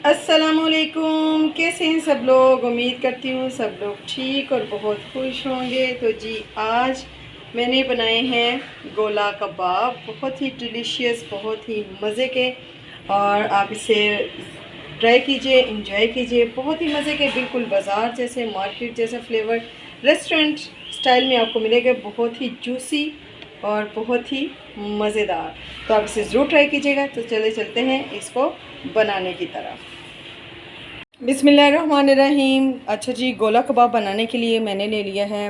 अस्सलामुअलैकुम, कैसे हैं सब लोग। उम्मीद करती हूँ सब लोग ठीक और बहुत खुश होंगे। तो जी आज मैंने बनाए हैं गोला कबाब, बहुत ही डिलीशियस, बहुत ही मज़े के। और आप इसे ट्राई कीजिए, इंजॉय कीजिए। बहुत ही मज़े के, बिल्कुल बाज़ार जैसे, मार्केट जैसा फ्लेवर, रेस्टोरेंट स्टाइल में आपको मिलेगा। बहुत ही जूसी और बहुत ही मज़ेदार। तो आप इसे ज़रूर ट्राई कीजिएगा। तो चले चलते हैं इसको बनाने की तरफ। बिस्मिल्लाहिर्रहमानिर्रहीम। अच्छा जी, गोला कबाब बनाने के लिए मैंने ले लिया है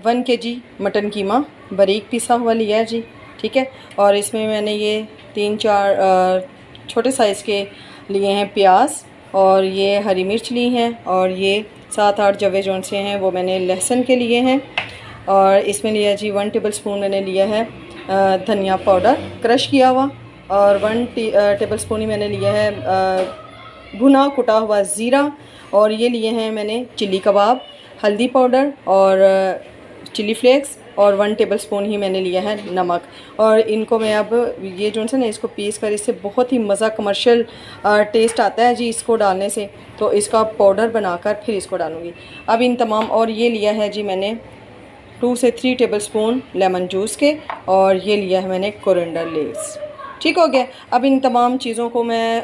1 kg मटन कीमा, बारीक पिसा हुआ लिया है जी। ठीक है। और इसमें मैंने ये 3-4 छोटे साइज़ के लिए हैं प्याज, और ये हरी मिर्च ली हैं, और ये 7-8 जवे जौन से हैं वो मैंने लहसुन के लिए हैं। और इसमें लिया जी 1 टेबलस्पून मैंने लिया है धनिया पाउडर क्रश किया हुआ, और 1 टेबलस्पून ही मैंने लिया है भुना कुटा हुआ ज़ीरा। और ये लिए हैं मैंने चिली कबाब, हल्दी पाउडर और चिली फ्लेक्स, और 1 टेबलस्पून ही मैंने लिया है नमक। और इनको मैं अब ये जो है ना, इसको पीस कर, इससे बहुत ही मज़ा कमर्शियल टेस्ट आता है जी इसको डालने से। तो इसका पाउडर बनाकर फिर इसको डालूँगी अब इन तमाम। और ये लिया है जी मैंने 2 से 3 टेबलस्पून लेमन जूस के, और ये लिया है मैंने कोरिएंडर लीव्स। ठीक हो गया। अब इन तमाम चीज़ों को मैं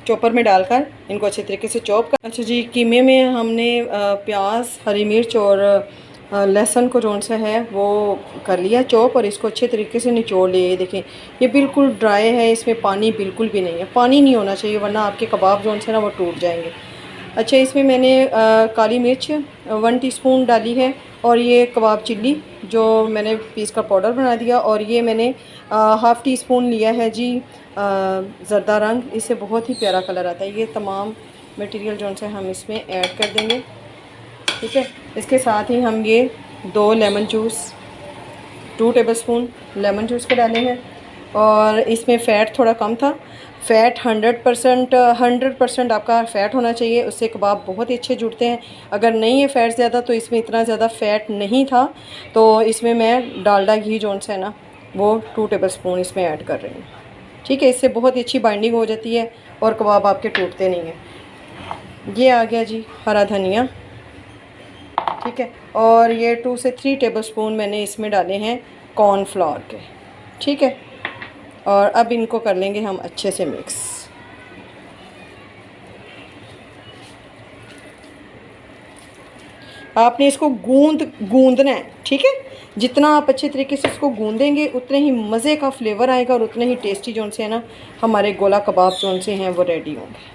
चॉपर में डालकर इनको अच्छे तरीके से चॉप कर। अच्छा जी, कीमे में हमने प्याज, हरी मिर्च और लहसुन को जौन सा है वो कर लिया चॉप, और इसको अच्छे तरीके से निचोड़ लिए। ये देखें, ये बिल्कुल ड्राई है, इसमें पानी बिल्कुल भी नहीं है। पानी नहीं होना चाहिए, वरना आपके कबाब जौन से ना वो टूट जाएंगे। अच्छा, इसमें मैंने काली मिर्च 1 टीस्पून डाली है, और ये कबाब चिल्ली जो मैंने पीस का पाउडर बना दिया, और ये मैंने हाफ़ टी स्पून लिया है जी ज़रदा रंग, इससे बहुत ही प्यारा कलर आता है। ये तमाम मटेरियल जो से हम इसमें ऐड कर देंगे। ठीक है। इसके साथ ही हम ये 2 lemon juice, 2 tablespoon lemon juice के डाले हैं। और इसमें फ़ैट थोड़ा कम था। फ़ैट 100% आपका फ़ैट होना चाहिए, उससे कबाब बहुत ही अच्छे जुड़ते हैं। अगर नहीं है फ़ैट ज़्यादा, तो इसमें इतना ज़्यादा फ़ैट नहीं था, तो इसमें मैं डालडा घी जोन सा है ना वो 2 टेबलस्पून इसमें ऐड कर रही हूँ। ठीक है। इससे बहुत ही अच्छी बाइंडिंग हो जाती है और कबाब आपके टूटते नहीं हैं। ये आ गया जी हरा धनिया। ठीक है। और ये 2 से 3 टेबलस्पून मैंने इसमें डाले हैं कॉर्नफ्लोर के। ठीक है। और अब इनको कर लेंगे हम अच्छे से मिक्स। आपने इसको गूंदना है। ठीक है। जितना आप अच्छे तरीके से इसको गूंदेंगे, उतने ही मज़े का फ्लेवर आएगा, और उतने ही टेस्टी जोन से है ना हमारे गोला कबाब जोन से हैं वो रेडी होंगे।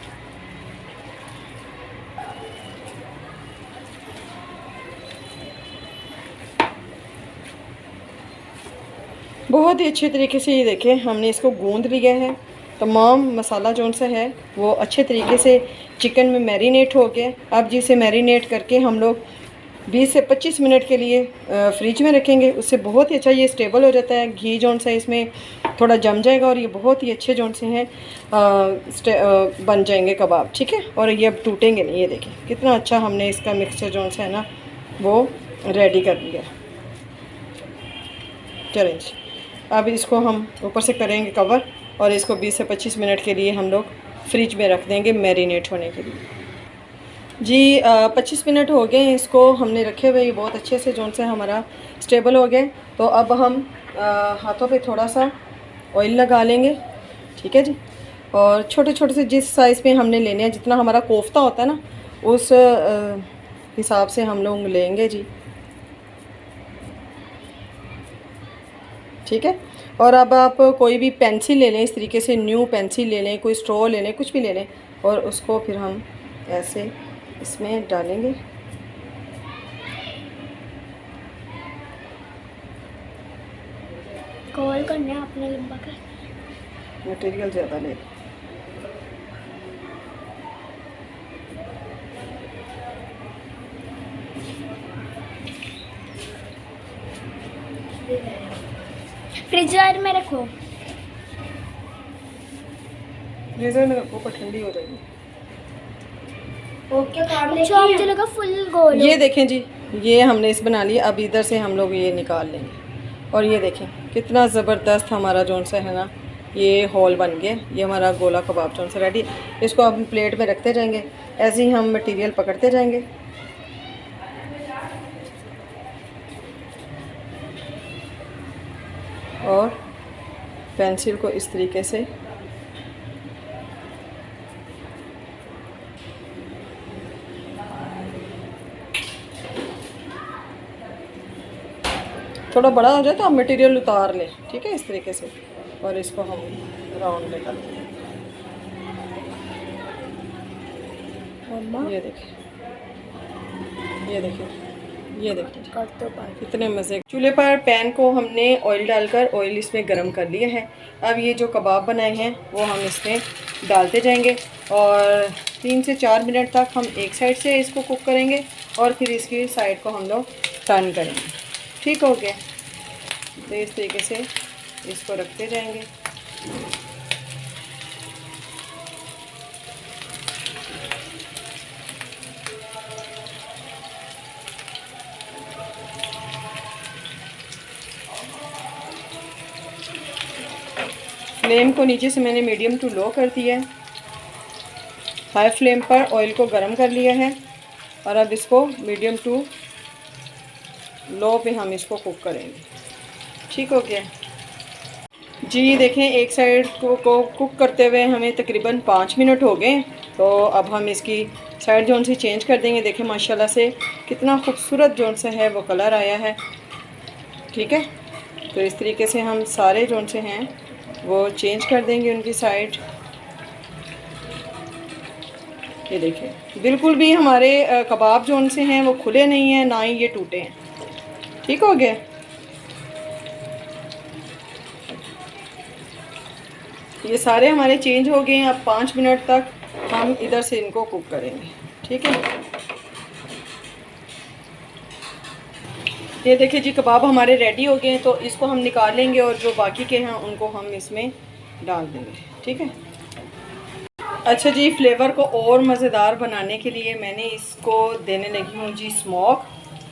बहुत ही अच्छे तरीके से ये देखें, हमने इसको गूंद लिया है। तमाम मसाला जोन सा है वो अच्छे तरीके से चिकन में मैरिनेट हो गया। अब जिसे मैरिनेट करके हम लोग 20 से 25 मिनट के लिए फ्रिज में रखेंगे। उससे बहुत ही अच्छा ये स्टेबल हो जाता है। घी जोन सा इसमें थोड़ा जम जाएगा, और ये बहुत ही अच्छे जोन से हैं बन जाएंगे कबाब। ठीक है। और ये अब टूटेंगे नहीं। ये देखें कितना अच्छा हमने इसका मिक्सचर जोन सा है ना वो रेडी कर लिया। चलें जी, अब इसको हम ऊपर से करेंगे कवर, और इसको 20 से 25 मिनट के लिए हम लोग फ्रिज में रख देंगे मैरिनेट होने के लिए। जी 25 मिनट हो गए इसको हमने रखे हुए। ये बहुत अच्छे से जोन से हमारा स्टेबल हो गए। तो अब हम हाथों पे थोड़ा सा ऑयल लगा लेंगे। ठीक है जी। और छोटे छोटे से जिस साइज़ में हमने लेने हैं, जितना हमारा कोफ्ता होता है ना, उस हिसाब से हम लोग लेंगे जी। ठीक है। और अब आप कोई भी पेंसिल ले लें, इस तरीके से न्यू पेंसिल ले लें, कोई स्ट्रॉ ले लें, कुछ भी ले लें, और उसको फिर हम ऐसे इसमें डालेंगे। गोल करना है आपने लंबा कर। मटेरियल ज़्यादा ले। फ्रीजर में रखो। फ्रीजर में रखो पर ठंडी हो जाएगी। चॉप चलेगा फुल गोल। ये देखें जी, ये हमने इस बना लिया। अब इधर से हम लोग ये निकाल लेंगे, और ये देखें कितना ज़बरदस्त हमारा जोन सा है ना ये हॉल बन गए, ये हमारा गोला कबाब जो से रेडी। इसको हम प्लेट में रखते जाएंगे, ऐसे ही हम मटेरियल पकड़ते जाएंगे। और पेंसिल को इस तरीके से थोड़ा बड़ा हो जाए तो हम मटेरियल उतार लें, ठीक है, इस तरीके से। और इसको हम राउंड में कर देंगे। ये देखिए, ये देखिए, ये देखिए कितने मज़े। चूल्हे पर पैन को हमने ऑयल डालकर ऑयल इसमें गरम कर लिया है। अब ये जो कबाब बनाए हैं वो हम इसमें डालते जाएंगे और 3 से 4 मिनट तक हम एक साइड से इसको कुक करेंगे और फिर इसकी साइड को हम लोग टर्न करेंगे। ठीक हो गया, तो इस तरीके से इसको रखते जाएंगे। फ्लेम को नीचे से मैंने मीडियम टू लो कर दिया है। हाई फ्लेम पर ऑयल को गरम कर लिया है और अब इसको मीडियम टू लो पे हम इसको कुक करेंगे। ठीक हो गया जी। देखें, एक साइड को कुक करते हुए हमें तकरीबन 5 मिनट हो गए। तो अब हम इसकी साइड जोन से चेंज कर देंगे। देखें माशाल्लाह से कितना खूबसूरत जोन से है वो कलर आया है। ठीक है, तो इस तरीके से हम सारे जोन से हैं वो चेंज कर देंगे उनकी साइड। ये देखिए, बिल्कुल भी हमारे कबाब जोन से हैं वो खुले नहीं हैं, ना ही ये टूटे हैं। ठीक हो गया। ये सारे हमारे चेंज हो गए हैं। अब 5 मिनट तक हम इधर से इनको कुक करेंगे। ठीक है, ये देखिए जी, कबाब हमारे रेडी हो गए हैं। तो इसको हम निकाल लेंगे और जो बाकी के हैं उनको हम इसमें डाल देंगे। ठीक है। अच्छा जी, फ्लेवर को और मज़ेदार बनाने के लिए मैंने इसको देने लगी हूँ जी स्मोक।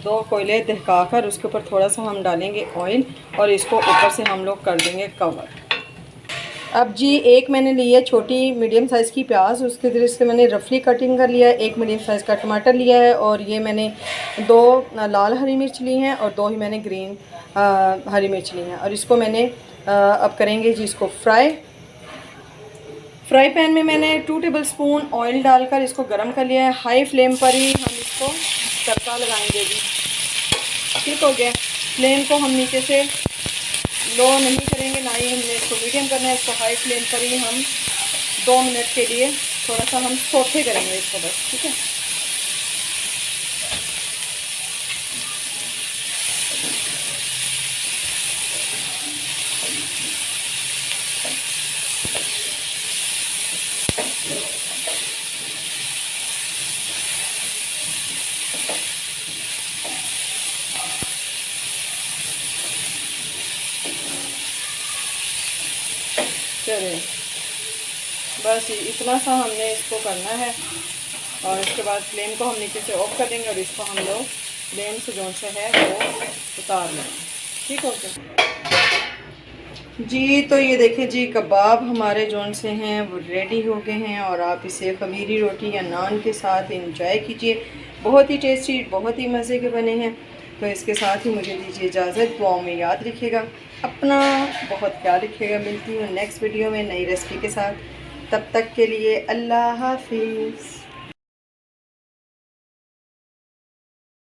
2 कोयले दहका कर उसके ऊपर थोड़ा सा हम डालेंगे ऑयल और इसको ऊपर से हम लोग कर देंगे कवर। अब जी, एक मैंने ली है छोटी मीडियम साइज़ की प्याज, उसके दृष्टि से मैंने रफली कटिंग कर लिया है। 1 मीडियम साइज़ का टमाटर लिया है और ये मैंने 2 लाल हरी मिर्च ली हैं और 2 ही मैंने ग्रीन हरी मिर्च ली हैं। और इसको मैंने अब करेंगे जी इसको फ्राई पैन में मैंने 2 टेबलस्पून ऑयल डालकर इसको गरम कर लिया है। हाई फ्लेम पर ही हम इसको तड़का लगाएंगे जी। ठीक हो गया। फ्लेम को हम नीचे से लो नहीं करेंगे, ना ही हमने इसको मीडियम करना है। इसको हाई फ्लेम पर ही हम 2 मिनट के लिए थोड़ा सा हम सौते करेंगे इसको बस। ठीक है, चलिए बस इतना सा हमने इसको करना है और इसके बाद फ्लेम को हम नीचे से ऑफ कर देंगे और इसको हम लोग फ्लेम से जो से है वो उतार लेंगे। ठीक हो गया जी। तो ये देखें जी, कबाब हमारे जोन से हैं वो रेडी हो गए हैं और आप इसे खमीरी रोटी या नान के साथ इंजॉय कीजिए। बहुत ही टेस्टी, बहुत ही मज़े के बने हैं। तो इसके साथ ही मुझे दीजिए इजाज़त। दुआओं में याद रखिएगा, अपना बहुत ख्याल रखिएगा। मिलती हूँ नेक्स्ट वीडियो में नई रेसिपी के साथ। तब तक के लिए अल्लाह हाफिज़।